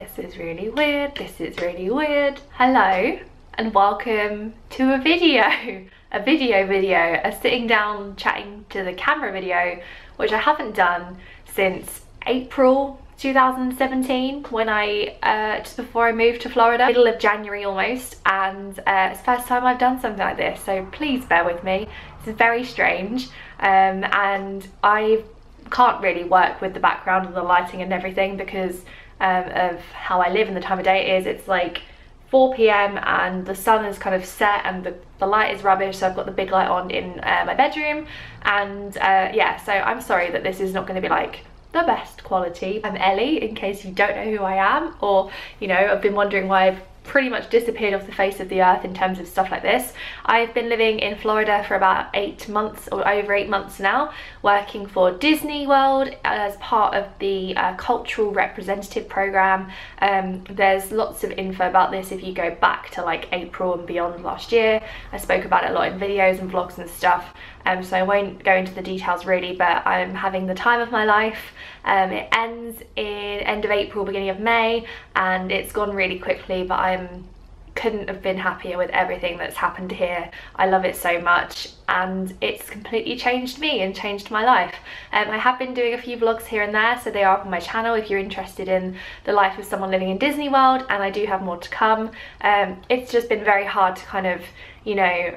This is really weird, this is really weird. Hello and welcome to a video, a sitting down chatting to the camera video, which I haven't done since April 2017 when just before I moved to Florida, middle of January almost, and it's the first time I've done something like this, so please bear with me. This is very strange, and I can't really work with the background and the lighting and everything because of how I live and the time of day it is. It's like 4 p.m. and the sun is kind of set and the light is rubbish, so I've got the big light on in my bedroom, and yeah, so I'm sorry that this is not going to be like the best quality. I'm Ellie, in case you don't know who I am, or you know, I've been wondering why I've pretty much disappeared off the face of the earth in terms of stuff like this. I've been living in Florida for about 8 months, or over 8 months now, working for Disney World as part of the cultural representative program. There's lots of info about this if you go back to like April and beyond last year. I spoke about it a lot in videos and vlogs and stuff, so I won't go into the details really, but I'm having the time of my life. It ends in end of April, beginning of May, and it's gone really quickly, but I couldn't have been happier with everything that's happened here. I love it so much, and it's completely changed me and changed my life. I have been doing a few vlogs here and there, so they are up on my channel if you're interested in the life of someone living in Disney World, and I do have more to come. It's just been very hard to kind of, you know,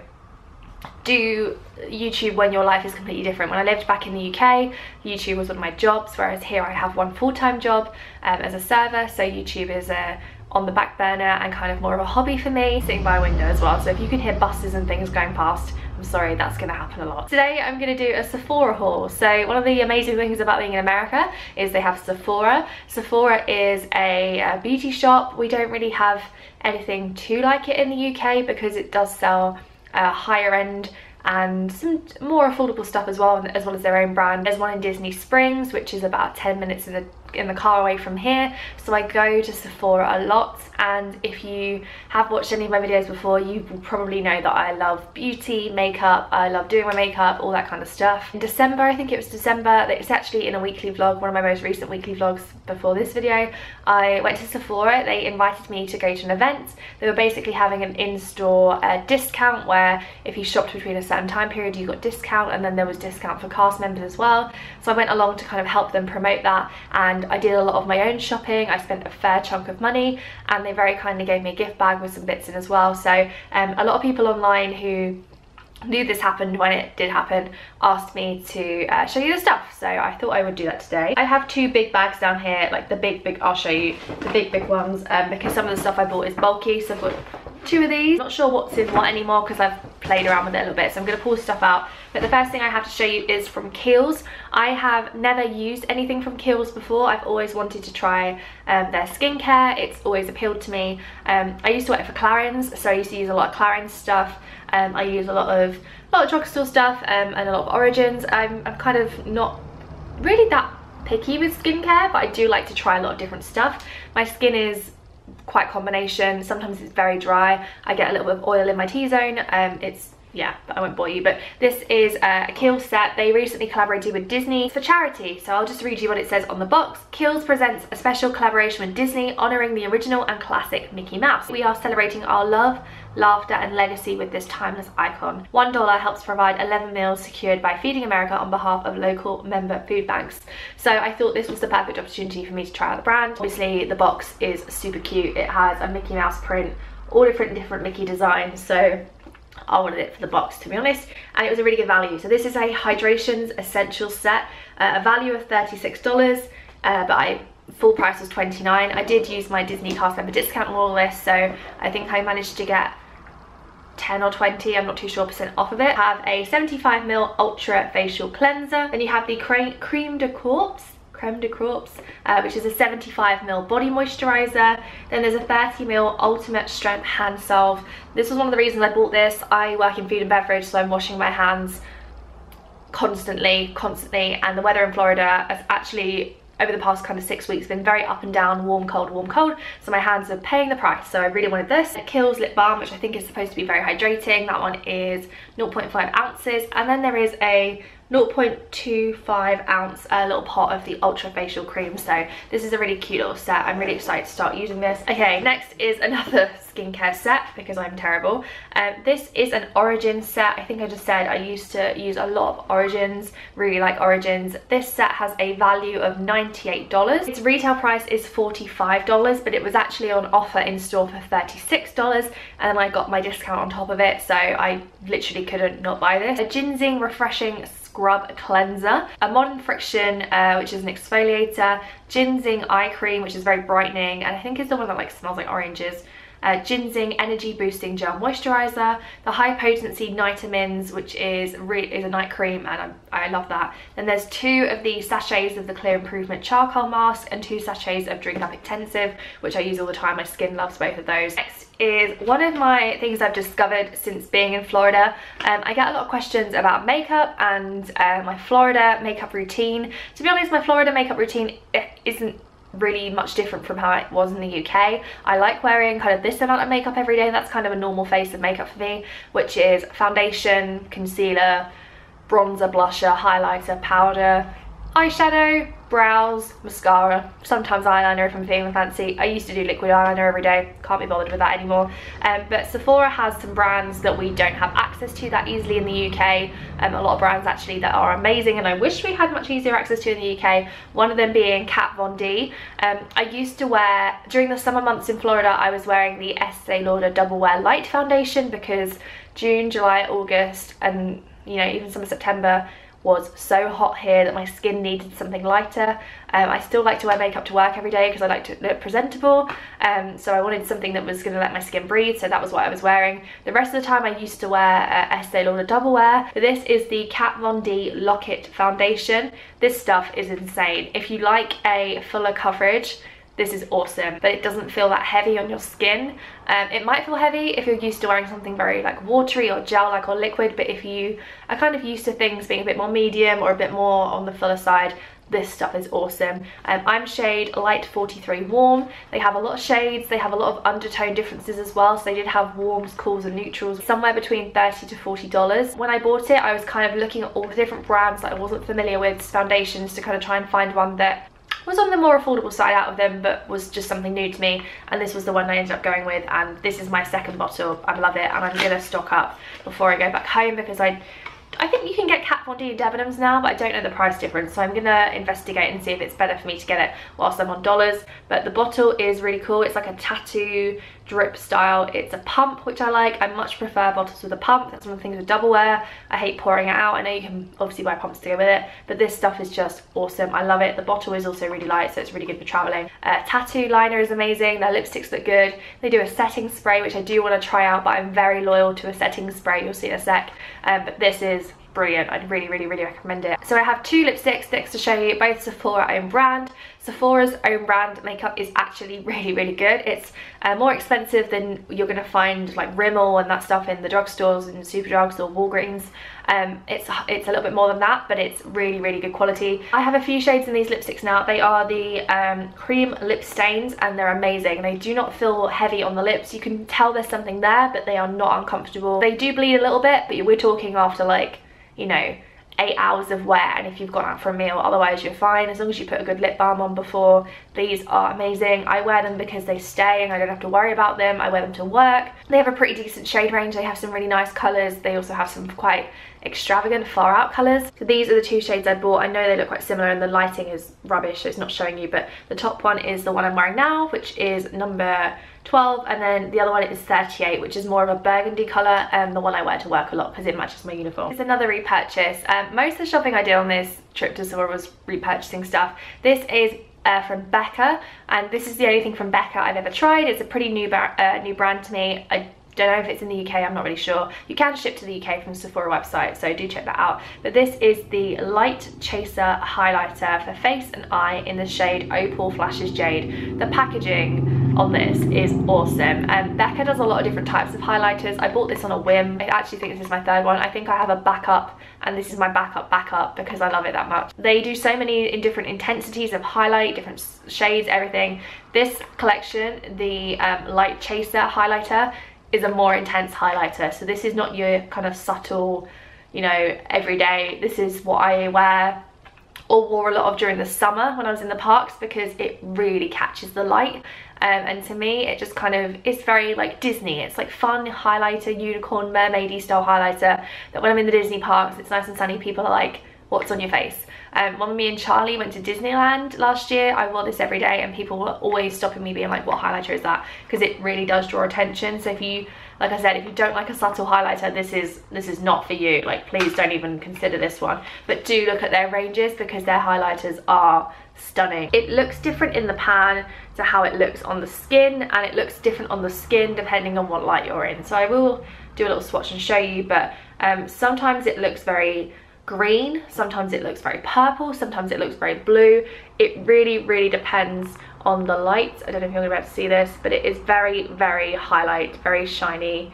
do YouTube when your life is completely different. When I lived back in the UK, YouTube was one of my jobs, whereas here I have one full-time job as a server, so YouTube is on the back burner and kind of more of a hobby for me. Sitting by a window as well, so if you can hear buses and things going past, I'm sorry, that's going to happen a lot. Today I'm going to do a Sephora haul. So one of the amazing things about being in America is they have Sephora. Sephora is a beauty shop. We don't really have anything too like it in the UK because it does sell higher end and some more affordable stuff as well as their own brand. There's one in Disney Springs, which is about 10 minutes in the car away from here, so I go to Sephora a lot. And if you have watched any of my videos before, you will probably know that I love beauty, makeup, I love doing my makeup, all that kind of stuff. In December, I think it was December, it's actually in a weekly vlog, one of my most recent weekly vlogs before this video, I went to Sephora. They invited me to go to an event. They were basically having an in-store discount where if you shopped between a certain time period you got discount, and then there was discount for cast members as well. So I went along to kind of help them promote that, and I did a lot of my own shopping. I spent a fair chunk of money, and they very kindly gave me a gift bag with some bits in as well. So a lot of people online who knew this happened when it did happen asked me to show you the stuff, so I thought I would do that today. I have 2 big bags down here, like the big I'll show you the big ones, because some of the stuff I bought is bulky, so I've got 2 of these. Not sure what's in what anymore because I've played around with it a little bit, so I'm going to pull stuff out. But the first thing I have to show you is from Kiehl's. I have never used anything from Kiehl's before. I've always wanted to try their skincare. It's always appealed to me. I used to work for Clarins, so I used to use a lot of Clarins stuff. I use a lot of drugstore stuff and a lot of Origins. I'm kind of not really that picky with skincare, but I do like to try a lot of different stuff. My skin is quite combination. Sometimes it's very dry. I get a little bit of oil in my T-zone. Yeah, but I won't bore you, but this is a Kiehl's set. They recently collaborated with Disney for charity, so I'll just read you what it says on the box. Kiehl's presents a special collaboration with Disney honouring the original and classic Mickey Mouse. We are celebrating our love, laughter and legacy with this timeless icon. $1 helps provide 11 meals secured by Feeding America on behalf of local member food banks. So I thought this was the perfect opportunity for me to try out the brand. Obviously the box is super cute. It has a Mickey Mouse print, all different Mickey designs, so I wanted it for the box, to be honest, and it was a really good value. So this is a Hydrations Essentials set, a value of $36, but full price was $29. I did use my Disney cast member discount on all this, so I think I managed to get 10 or 20, I'm not too sure, % off of it. I have a 75ml Ultra Facial Cleanser. Then you have the Creme de Corps, which is a 75ml body moisturizer. Then there's a 30ml Ultimate Strength Hand Salve. This was one of the reasons I bought this. I work in food and beverage, so I'm washing my hands constantly, and the weather in Florida has actually over the past kind of 6 weeks been very up and down, warm, cold, so my hands are paying the price, so I really wanted this. Kiehl's lip balm, which I think is supposed to be very hydrating. That one is 0.5 ounces, and then there is a 0.25 ounce little pot of the Ultra Facial Cream. So this is a really cute little set. I'm really excited to start using this. Okay, next is another skincare set because I'm terrible. This is an Origin set. I think I just said I used to use a lot of Origins, really like Origins. This set has a value of $98. Its retail price is $45, but it was actually on offer in store for $36, and then I got my discount on top of it, so I literally couldn't not buy this. A Ginseng Refreshing Scrub Cleanser, a Modern Friction, which is an exfoliator, Ginseng Eye Cream, which is very brightening, and I think it's the one that like smells like oranges. Ginseng Energy Boosting Gel Moisturizer, the High Potency Nitamins, which is a night cream, and I love that. Then there's 2 of the sachets of the Clear Improvement Charcoal Mask and 2 sachets of Drink Up Intensive, which I use all the time. My skin loves both of those. Next is one of my things I've discovered since being in Florida. I get a lot of questions about makeup and my Florida makeup routine. To be honest, my Florida makeup routine isn't really much different from how it was in the UK. I like wearing kind of this amount of makeup every day. That's kind of a normal face of makeup for me, which is foundation, concealer, bronzer, blusher, highlighter, powder, eyeshadow, brows, mascara, sometimes eyeliner if I'm feeling fancy. I used to do liquid eyeliner every day, can't be bothered with that anymore. But Sephora has some brands that we don't have access to that easily in the UK. A lot of brands actually that are amazing and I wish we had much easier access to in the UK. One of them being Kat Von D. I used to wear, during the summer months in Florida, I was wearing the Estee Lauder Double Wear Light Foundation because June, July, August and you know even summer September was so hot here that my skin needed something lighter. I still like to wear makeup to work every day because I like to look presentable, so I wanted something that was going to let my skin breathe, so that was what I was wearing. The rest of the time I used to wear Estee Lauder Double Wear. But this is the Kat Von D Lock-It Foundation. This stuff is insane. If you like a fuller coverage, this is awesome, but it doesn't feel that heavy on your skin. It might feel heavy if you're used to wearing something very like watery or gel-like or liquid, but if you are kind of used to things being a bit more medium or a bit more on the fuller side, this stuff is awesome. I'm shade Light 43 Warm. They have a lot of shades, they have a lot of undertone differences as well, so they did have warms, cools and neutrals, somewhere between $30 to $40. When I bought it, I was kind of looking at all the different brands that I wasn't familiar with, foundations, to kind of try and find one that was on the more affordable side out of them but was just something new to me, and this was the one I ended up going with, and this is my second bottle. I love it, and I'm gonna stock up before I go back home because I think you can get Kat Von D and Debenhams now, but I don't know the price difference, so I'm gonna investigate and see if it's better for me to get it whilst I'm on dollars. But the bottle is really cool. It's like a tattoo drip style. It's a pump, which I like. I much prefer bottles with a pump. That's one of the things with double wear. I hate pouring it out. I know you can obviously buy pumps to go with it, but this stuff is just awesome. I love it. The bottle is also really light, so it's really good for traveling. Tattoo liner is amazing. Their lipsticks look good. They do a setting spray, which I do want to try out, but I'm very loyal to a setting spray. You'll see in a sec. But this is brilliant. I'd really recommend it. So I have 2 lipsticks next to show you, both Sephora own brand. Sephora's own brand makeup is actually really good. It's more expensive than you're gonna find like Rimmel and that stuff in the drugstores and Superdrugs or Walgreens. It's a little bit more than that, but it's really good quality. I have a few shades in these lipsticks now. They are the cream lip stains, and they're amazing. They do not feel heavy on the lips. You can tell there's something there, but they are not uncomfortable. They do bleed a little bit, but we're talking after like, you know, 8 hours of wear, and if you've gone out for a meal, otherwise you're fine as long as you put a good lip balm on before. These are amazing. I wear them because they stay and I don't have to worry about them. I wear them to work. They have a pretty decent shade range. They have some really nice colours. They also have some quite extravagant far out colours. So these are the 2 shades I bought. I know they look quite similar and the lighting is rubbish, so it's not showing you, but the top one is the one I'm wearing now, which is number 12, and then the other one is 38, which is more of a burgundy colour, and the one I wear to work a lot because it matches my uniform. It's another repurchase. Most of the shopping I did on this trip to Sephora was repurchasing stuff. This is from Becca, and this is the only thing from Becca I've ever tried. It's a pretty new brand to me. I don't know if it's in the UK, I'm not really sure. You can ship to the UK from Sephora website, so do check that out. But this is the Light Chaser Highlighter for face and eye in the shade Opal Flashes Jade. The packaging on this is awesome. Becca does a lot of different types of highlighters. I bought this on a whim. I actually think this is my 3rd one. I think I have a backup, and this is my backup because I love it that much. They do so many in different intensities of highlight, different shades, everything. This collection, the Light Chaser Highlighter, is a more intense highlighter. So this is not your kind of subtle, you know, every day. This is what I wear or wore a lot of during the summer when I was in the parks, because it really catches the light. And to me, it just kind of, it's very like Disney. It's like fun highlighter, unicorn, mermaidy style highlighter, that when I'm in the Disney parks, it's nice and sunny, people are like, what's on your face? When me and Charlie went to Disneyland last year, I wore this every day, and people were always stopping me being like, what highlighter is that? Because it really does draw attention. So if you, like I said, if you don't like a subtle highlighter, this is not for you. Like, please don't even consider this one. But do look at their ranges, because their highlighters are stunning. It looks different in the pan to how it looks on the skin, and it looks different on the skin depending on what light you're in. So I will do a little swatch and show you, but sometimes it looks very green, sometimes it looks very purple, sometimes it looks very blue. It really depends on the light. I don't know if you're gonna be able to see this, but it is very highlight, very shiny.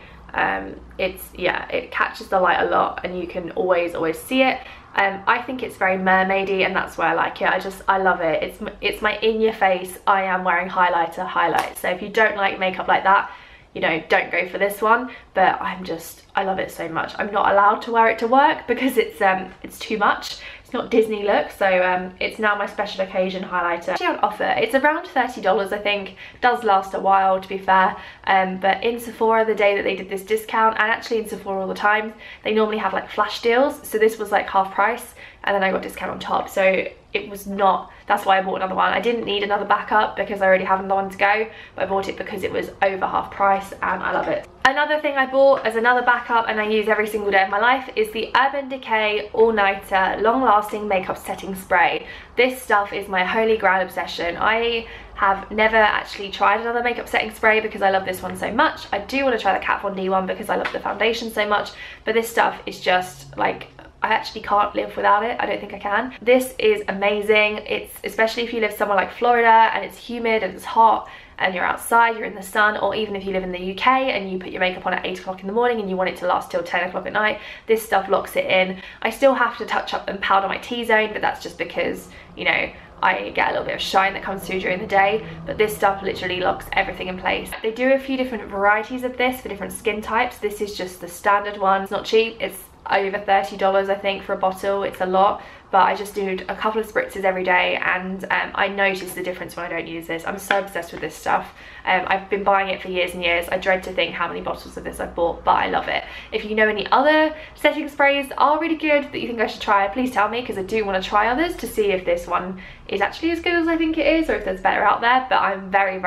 It catches the light a lot, and you can always see it. I think it's very mermaidy, and that's why I like it. I love it. It's my in your face, I am wearing highlighter highlight. So if you don't like makeup like that, you know, don't go for this one. But I love it so much. I'm not allowed to wear it to work because it's too much. It's not Disney look, so it's now my special occasion highlighter. It's actually on offer. It's around $30, I think. It does last a while, to be fair. But in Sephora, the day that they did this discount, and actually in Sephora all the time, they normally have like flash deals. So this was like half price, and then I got discount on top. So it was not, that's why I bought another one. I didn't need another backup because I already have another one to go, but I bought it because it was over half price, and I love it. Another thing I bought as another backup, and I use every single day of my life, is the Urban Decay All Nighter Long Lasting Makeup Setting Spray. This stuff is my holy grail obsession. I have never actually tried another makeup setting spray because I love this one so much. I do want to try the Kat Von D one because I love the foundation so much, but this stuff is just like, I actually can't live without it. I don't think I can. This is amazing. It's especially if you live somewhere like Florida and it's humid and it's hot and you're outside, you're in the sun, or even if you live in the UK and you put your makeup on at 8 o'clock in the morning and you want it to last till 10 o'clock at night, this stuff locks it in. I still have to touch up and powder my T-zone, but that's just because, you know, I get a little bit of shine that comes through during the day, but this stuff literally locks everything in place. They do a few different varieties of this for different skin types. This is just the standard one. It's not cheap. It's over $30, I think, for a bottle. It's a lot, but I just do a couple of spritzes every day, and I notice the difference when I don't use this. I'm so obsessed with this stuff. I've been buying it for years and years. I dread to think how many bottles of this I've bought, but I love it. If you know any other setting sprays that are really good that you think I should try, please tell me, because I do want to try others to see if this one is actually as good as I think it is, or if there's better out there. But I'm very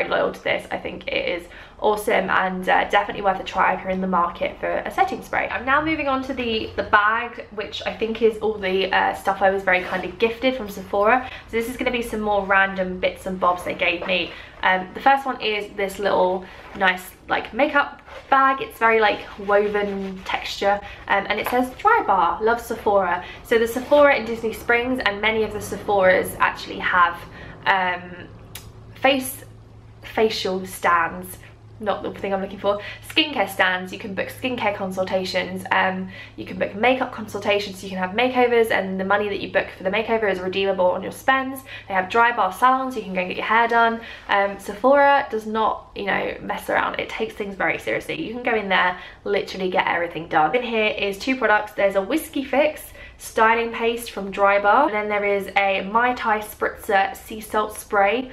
loyal to this. I think it is awesome, and definitely worth a try if you're in the market for a setting spray. I'm now moving on to the bag, which I think is all the stuff I was very kindly gifted from Sephora. So this is going to be some more random bits and bobs they gave me. The first one is this little nice like makeup bag. It's very like woven texture, and it says Dry Bar, love Sephora. So the Sephora in Disney Springs and many of the Sephoras actually have facial stands, not the thing I'm looking for, skincare stands. You can book skincare consultations, you can book makeup consultations, so you can have makeovers, and the money that you book for the makeover is redeemable on your spends. They have Dry Bar salons, so you can go and get your hair done. Sephora does not, you know, mess around. It takes things very seriously. You can go in there, literally get everything done. In here is two products. There's a Whiskey Fix styling paste from Dry Bar, and then there is a Mai Tai Spritzer sea salt spray,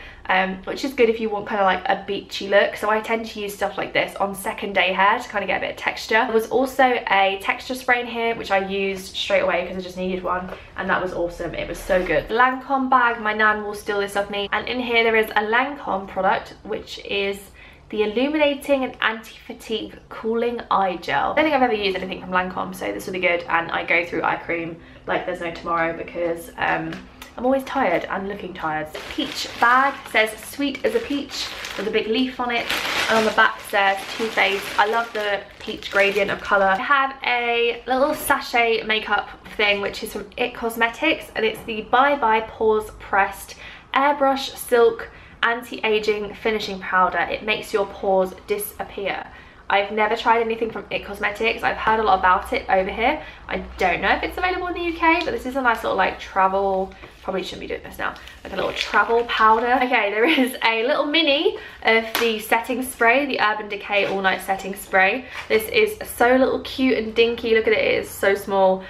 which is good if you want kind of like a beachy look. So I tend to use stuff like this on second day hair to kind of get a bit of texture. There was also a texture spray in here, which I used straight away because I just needed one, and that was awesome. It was so good. Lancome bag, my nan will steal this off me, and in here there is a Lancome product, which is the Illuminating and Anti-Fatigue Cooling Eye Gel. I don't think I've ever used anything from Lancome, so this will be good. And I go through eye cream like there's no tomorrow because I'm always tired and looking tired. Peach bag says sweet as a peach with a big leaf on it, and on the back says Too Faced. I love the peach gradient of colour. I have a little sachet makeup thing which is from IT Cosmetics, and it's the Bye Bye Pores Pressed Airbrush Silk Anti-Aging Finishing Powder. It makes your pores disappear. I've never tried anything from IT Cosmetics. I've heard a lot about it over here. I don't know if it's available in the UK, but this is a nice little like travel Probably shouldn't be doing this now. Like a little travel powder. Okay, there is a little mini of the setting spray, the Urban Decay All Night Setting Spray. This is so little cute and dinky. Look at it, it is so small.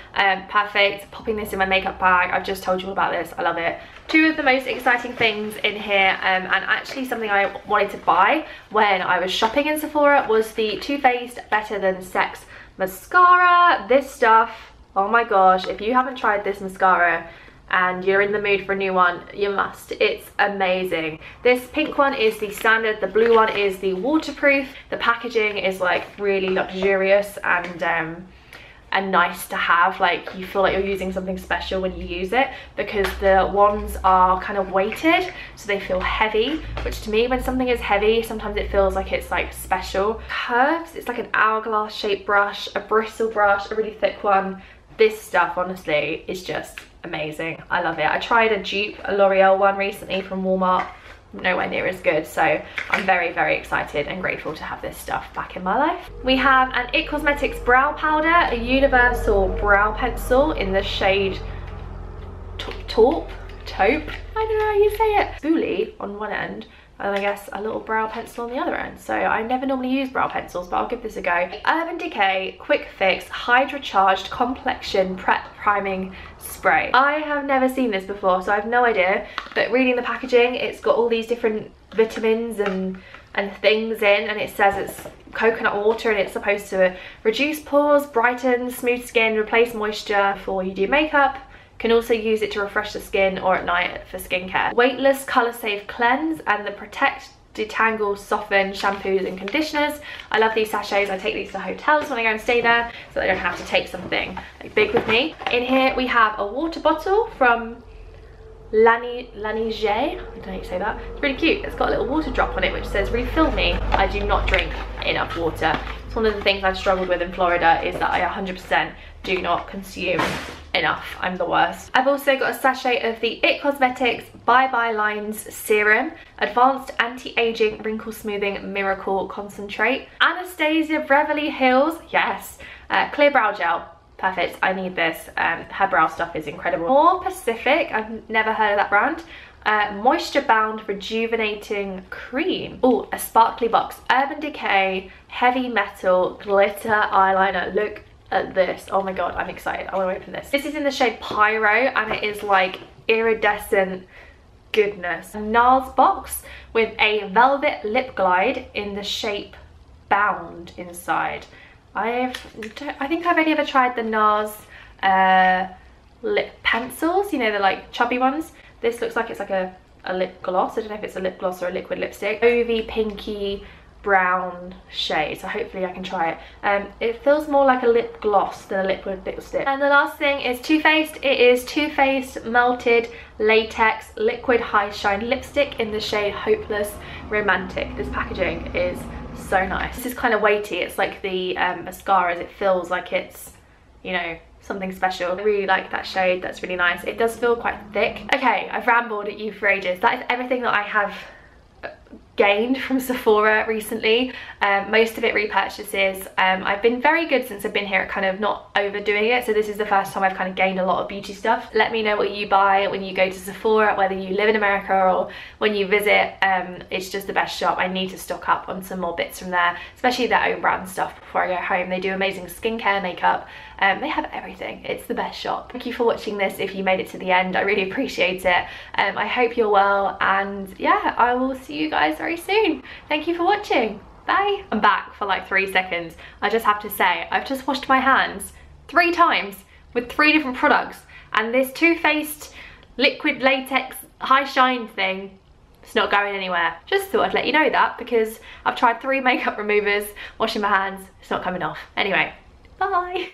Perfect. Popping this in my makeup bag. I've just told you all about this. I love it. Two of the most exciting things in here, and actually something I wanted to buy when I was shopping in Sephora, was the Too Faced Better Than Sex Mascara. This stuff, oh my gosh, if you haven't tried this mascara and you're in the mood for a new one, you must. It's amazing. This pink one is the standard, the blue one is the waterproof. The packaging is like really luxurious and nice to have. Like, you feel like you're using something special when you use it, because the wands are kind of weighted, so they feel heavy, which to me, when something is heavy, sometimes it feels like it's like special. Curves, it's like an hourglass shaped brush, a bristle brush, a really thick one. This stuff honestly is just amazing. I love it. I tried a dupe, a L'Oreal one recently from Walmart. Nowhere near as good, so I'm very, very excited and grateful to have this stuff back in my life. We have an IT Cosmetics brow powder, a universal brow pencil in the shade taupe, I don't know how you say it, spoolie on one end, and I guess a little brow pencil on the other end. So I never normally use brow pencils, but I'll give this a go. Urban Decay Quick Fix Hydra Charged Complexion Prep Priming Spray. I have never seen this before, so I have no idea, but reading the packaging, it's got all these different vitamins and things in, and it says it's coconut water, and it's supposed to reduce pores, brighten, smooth skin, replace moisture before you do makeup. Can also use it to refresh the skin or at night for skincare. Weightless Colour Safe Cleanse and the Protect, Detangle, Soften shampoos and conditioners. I love these sachets. I take these to hotels when I go and stay there, so I don't have to take something like big with me. In here we have a water bottle from Lancome. I don't know how you say that. It's really cute. It's got a little water drop on it which says refill me. I do not drink enough water. It's one of the things I've struggled with in Florida, is that I 100% do not consume enough. I'm the worst. I've also got a sachet of the IT Cosmetics Bye Bye Lines Serum, Advanced Anti-Aging Wrinkle Smoothing Miracle Concentrate, Anastasia Beverly Hills, yes, Clear Brow Gel. Perfect, I need this. Her brow stuff is incredible. More Pacific, I've never heard of that brand. Moisture Bound Rejuvenating Cream. Oh, a sparkly box. Urban Decay Heavy Metal Glitter Eyeliner. Look at this. Oh my god, I'm excited. I want to open this. This is in the shade Pyro, and it is like iridescent goodness. A NARS box with a velvet lip glide in the shape Bound inside. I think I've only ever tried the NARS lip pencils, you know, the like chubby ones. This looks like it's like a lip gloss. I don't know if it's a lip gloss or a liquid lipstick. Ovie pinky brown shade, so hopefully I can try it. It feels more like a lip gloss than a liquid lipstick. And the last thing is Too Faced. It is Too Faced Melted Latex Liquid High Shine Lipstick in the shade Hopeless Romantic. This packaging is so nice. This is kind of weighty. It's like the mascaras. It feels like it's, you know, something special. I really like that shade. That's really nice. It does feel quite thick. Okay, I've rambled at you for ages. That is everything that I have gained from Sephora recently. Most of it repurchases. I've been very good since I've been here at kind of not overdoing it, so this is the first time I've kind of gained a lot of beauty stuff. Let me know what you buy when you go to Sephora, whether you live in America or when you visit. It's just the best shop. I need to stock up on some more bits from there, especially their own brand stuff before I go home. They do amazing skincare, makeup. They have everything. It's the best shop. Thank you for watching this. If you made it to the end, I really appreciate it. I hope you're well, and yeah, I will see you guys very soon. Thank you for watching. Bye. I'm back for like 3 seconds. I just have to say, I've just washed my hands 3 times with 3 different products, and this Too Faced liquid latex high shine thing, it's not going anywhere. Just thought I'd let you know that, because I've tried 3 makeup removers, washing my hands, it's not coming off. Anyway, bye.